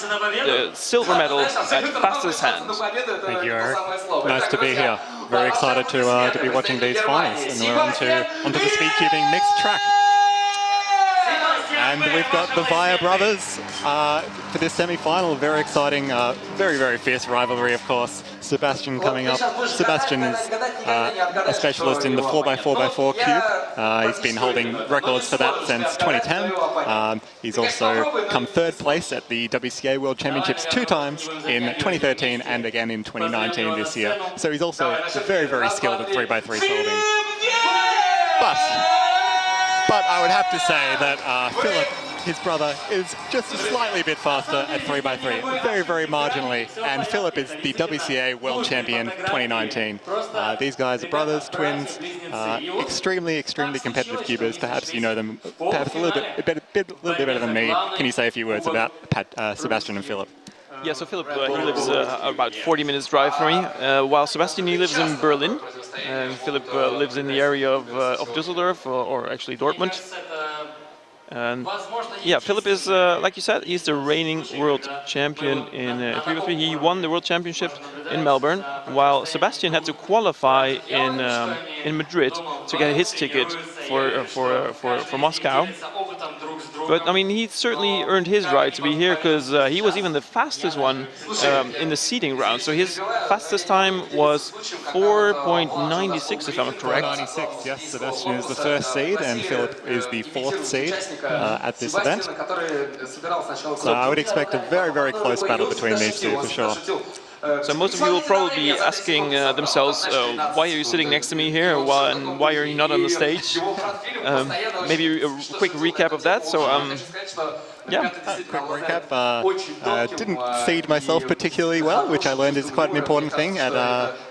the silver medal at fastest hand. Thank you, Eric. Nice to be here. Very excited to be watching these finals. And we're onto the speed cubing mixed track. And we've got the Weyer brothers for this semi-final. Very exciting, very, very fierce rivalry, of course. Sebastian coming up. Sebastian is a specialist in the 4x4x4 cube. He's been holding records for that since 2010. He's also come third place at the WCA World Championships 2 times in 2013 and again in 2019 this year. So he's also very, very skilled at 3x3 solving. But I would have to say that Phillip, his brother, is just slightly a bit faster at 3x3, very, very marginally. And Phillip is the WCA World Champion 2019. These guys are brothers, twins, extremely, extremely competitive cubers. Perhaps you know them perhaps a little bit better than me. Can you say a few words about Sebastian and Phillip? Yeah, so Phillip, he lives about 40 minutes drive from me, while Sebastian, he lives in Berlin. And Phillip lives in the area of Düsseldorf, or actually Dortmund. And yeah, Phillip is, like you said, he's the reigning world champion in 3x3. He won the world championship in Melbourne, while Sebastian had to qualify in Madrid to get his ticket for Moscow. But I mean, he certainly earned his right to be here because he was even the fastest one in the seeding round. So his fastest time was 4.96, if I'm correct. 4.96, yes. Sebastian is the first seed and Phillip is the 4th seed at this event. So I would expect a very, very close battle between these two for sure. So most of you will probably be asking themselves, why are you sitting next to me here, and why are you not on the stage? Maybe a quick recap of that. So yeah, quick recap. Didn't seed myself particularly well, which I learned is quite an important thing at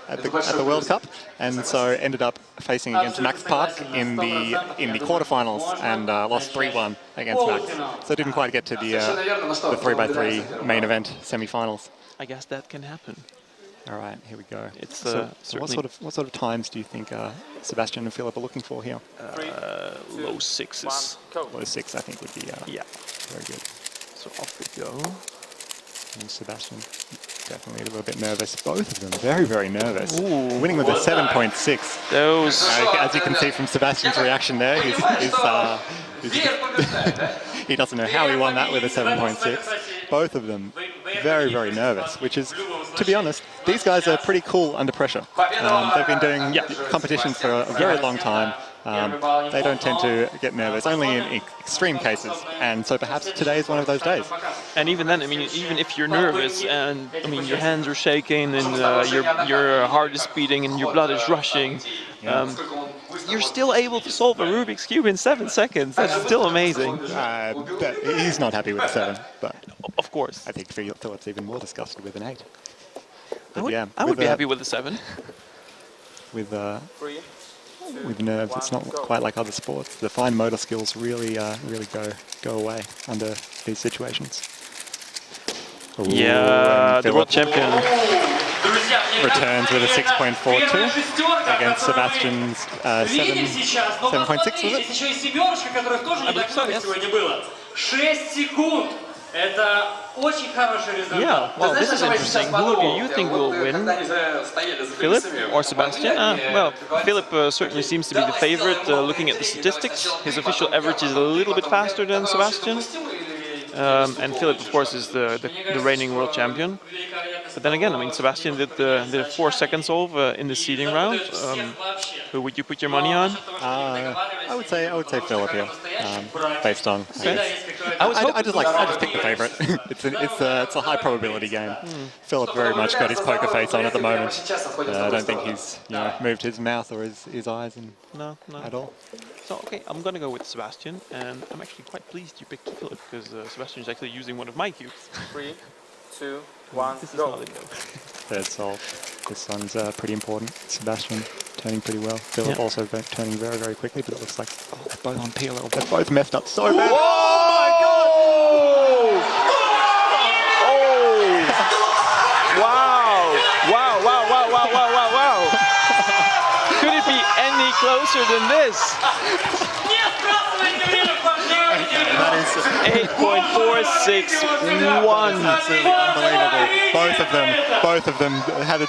the World Cup, and so ended up facing against Max Park in the quarterfinals and lost 3-1 against Max. So didn't quite get to the 3x3 main event semi-finals. I guess that can happen. All right, here we go. It's so what sort of times do you think Sebastian and Phillip are looking for here? Low 6s. Low 6, I think, would be very good. So off we go. And Sebastian, definitely a little bit nervous. Both of them very, very nervous. Ooh. Winning with a 7.6. Those. As you can see from Sebastian's reaction there, he doesn't know how he won that with a 7.6. Both of them very, very nervous, which is, to be honest, these guys are pretty cool under pressure. They've been doing competitions for a very long time. They don't tend to get nervous, only in extreme cases, and so perhaps today is one of those days. And even then, I mean, even if you're nervous and, I mean, your hands are shaking and your heart is beating and your blood is rushing, you're still able to solve a Rubik's Cube in 7 seconds. That's still amazing. He's not happy with a 7, but of course. I think Phillip's even more disgusted with an 8. But I would be happy with a 7. With nerves, it's not quite like other sports. The fine motor skills really go away under these situations. Ooh, yeah, the world champion returns with a 6.42 against Sebastian's 7.6, was it? I believe so, yes. Yeah, well, this is interesting. Who do you think will win? Phillip or Sebastian? Well, Phillip certainly seems to be the favorite looking at the statistics. His official average is a little bit faster than Sebastian. And Phillip, of course, is the reigning world champion. But then again, I mean, Sebastian did a 4-second solve in the seeding round. Who would you put your money on? I would say Phillip here, based on. Okay. I just pick the favorite. it's a high probability game. Phillip very much got his poker face on at the moment. I don't think he's moved his mouth or his eyes at all. So okay, I'm gonna go with Sebastian, and I'm actually quite pleased you picked Phillip because Sebastian is actually using one of my cubes. 3, 2, 1, this go. Is not it, Third solve. This one's pretty important. Sebastian turning pretty well. Phillip also turning very, very quickly, but it looks like they're both on PLL. They're both messed up so bad. Oh my God! Oh! Wow! Wow! Wow! Wow! Wow! Wow! Wow! Wow! Could it be any closer than this? That is 8.461. absolutely unbelievable. Both of them had,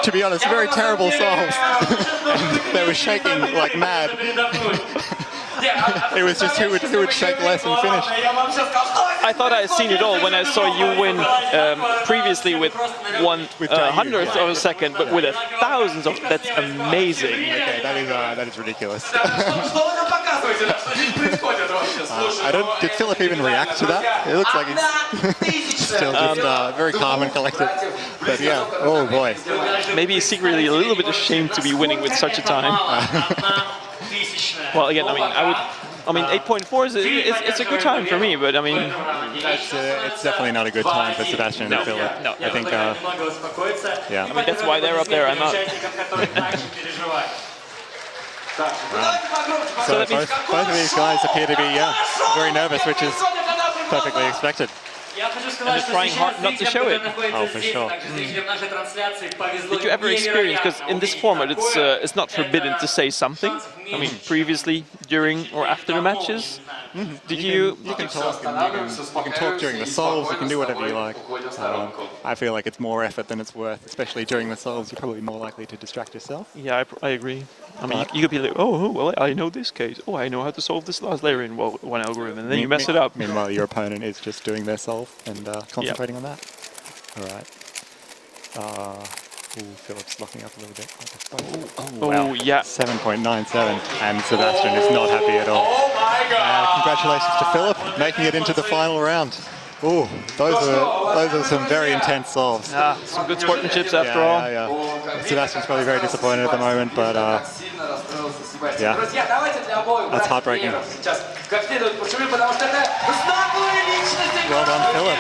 to be honest, very terrible solves. And they were shaking like mad. It was just who would shake less and finish. I thought I had seen it all when I saw you win previously with 1/100th of a second, but with 1,000th of, that's amazing. Okay, that is ridiculous. Did Phillip even react to that? It looks like he's still just very calm and collected. But yeah, oh boy. Maybe he's secretly a little bit ashamed to be winning with such a time. Well, again, I mean, 8.4 is it's a good time for me, but I mean, it's definitely not a good time for Sebastian and Phillip. No. I think, yeah. I mean, that's why they're up there. I'm not. So both of these guys appear to be, very nervous, which is perfectly expected. And they're trying hard not to show it. Oh, for sure. Did you ever experience, because in this format it's not forbidden to say something? I mean, previously, during or after the matches? Did you can talk, and you can talk during the solves, you can do whatever you like. I feel like it's more effort than it's worth, especially during the solves. You're probably more likely to distract yourself. Yeah, I agree. I mean, you could be like, oh, well, I know this case. Oh, I know how to solve this last layer in one algorithm, and then you mess it up. Meanwhile, your opponent is just doing their solve and concentrating on that. All right. Phillip's locking up a little bit. Oh, yeah. 7.97, and Sebastian is not happy at all. Congratulations to Phillip, making it into the final round. Ooh, those are some very intense solves. Some good sportsmanships after all. Yeah. Sebastian's probably very disappointed at the moment, but yeah, that's heartbreaking. Well done, Phillip.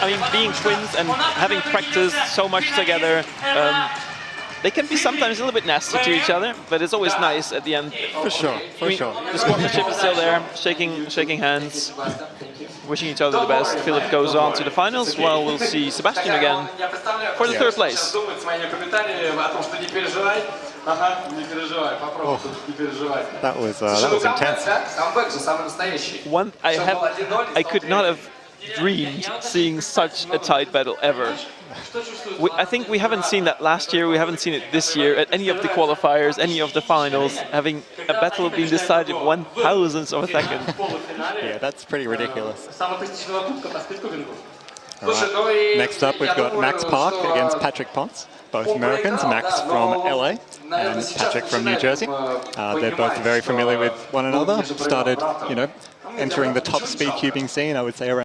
I mean, being twins and having practiced so much together, they can be sometimes a little bit nasty to each other, but it's always nice at the end. For sure, The sportsmanship is still there, shaking hands, wishing each other the best. Phillip goes on to the finals, while we'll see Sebastian again for the third place. That was intense. I could not have dreamed seeing such a tight battle ever. I think we haven't seen that last year, we haven't seen it this year at any of the qualifiers, any of the finals, having a battle being decided 1,000th of a second. Yeah, that's pretty ridiculous. Right. Next up, we've got Max Park against Patrick Ponce, both Americans. Max from LA and Patrick from New Jersey. They're both very familiar with one another. Started, entering the top speed cubing scene, I would say, around